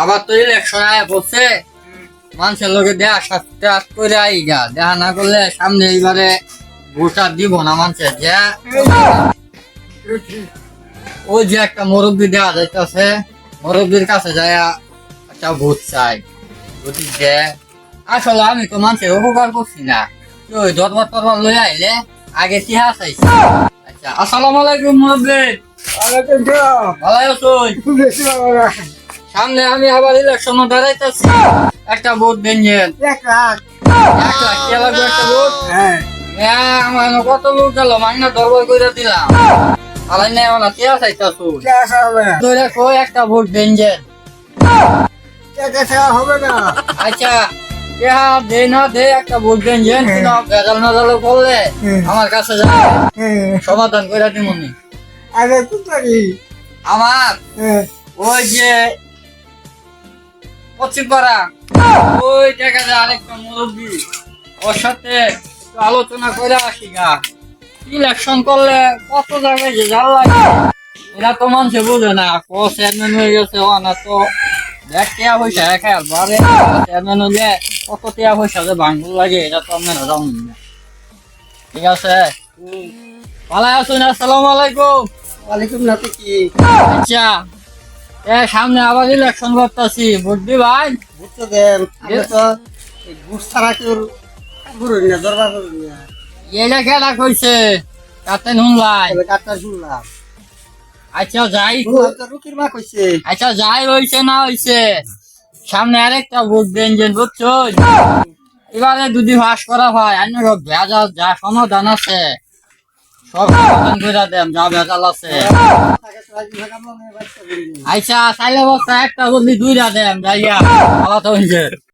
আবার তো ইলেকশন আয়া পড়ছে, মানুষের লোকে দেয়া সাথে করে আইগা, দেখা না করলে সামনে এইবারে ভোটার দিব না মানুষের যে ওই যে একটা মুরব্বী দেওয়া যাইতেছে, মুরব্বীর কাছে যায় একটা ভোট চাই, ভোট দে। আসলে আমি তো মানুষের উপকার করছি না, ওই দরবার টরবার লই আইলে আগে টিহা চাইছি। আচ্ছা, আসসালামু আলাইকুম মুরব্বী, ভালো আছো? সামনে আমি আবার ইলেকশন দাঁড়াইতেছি, একটা ভোট দেন। 1 লাখ কে লাগবে একটা ভোট? হ্যাঁ, আমার কত লোক গেল, মাইনা দরবার করে দিলাম। আলাই নাই ওনা কে চাইতাছো? তোরে কই একটা ভোট দেন যে। হবে না। আচ্ছা, কেহা দে না দে একটা ভোট দেন যে, কিন্তু ভেজাল নাজাল করলে আমার কাছে যাবে, সমাধান করে দিমনি। আরে কি করি? আমার ওই যে পশ্চিম পাড়া ওই দেখা যায় আরেকটা মুরব্বী, ওর সাথে একটু আলোচনা করে আসি গা। ইলেকশন করলে কত জায়গায় যে জাল লাগে, এরা তো মানুষে বুঝে না। ও চেয়ারম্যান হয়ে গেছে, ও না তো দেখ টিয়া পয়সা খেয়াল বাড়ে, চেয়ারম্যান হলে কত টিয়া পয়সা যে ভাঙল লাগে, এটা তো আপনারা জানেন না। ঠিক আছে, ভালো আছেন? আসসালামু আলাইকুম। ওয়ালাইকুম না তো কি? আচ্ছা, সামনে আবার ইলেকশন করতেছি, বুঝবি ভাই? বুঝতে দেন, আমি তো ঘুষ ছাড়া কেউ ঘুরুন না, দরবার করুন না। এটা কেডা কইছে? তাতে নুনলাই। তবে কাটটা শুনলাম। আচ্ছা যাই, রুকির মা কইছে। আচ্ছা যাই হইছে না হইছে, সামনে আরেকটা ভোট দেন যে, বুঝছো? এবারে যদি ভাস করা হয়, অন্য ভেজাল যা সমাধান আছে সব সমাধান করে দেন, যা ভেজাল আছে। আচ্ছা চাইলে বস্তা একটা বদলি 2টা দেন, যাইয়া ভালো তো হইছে।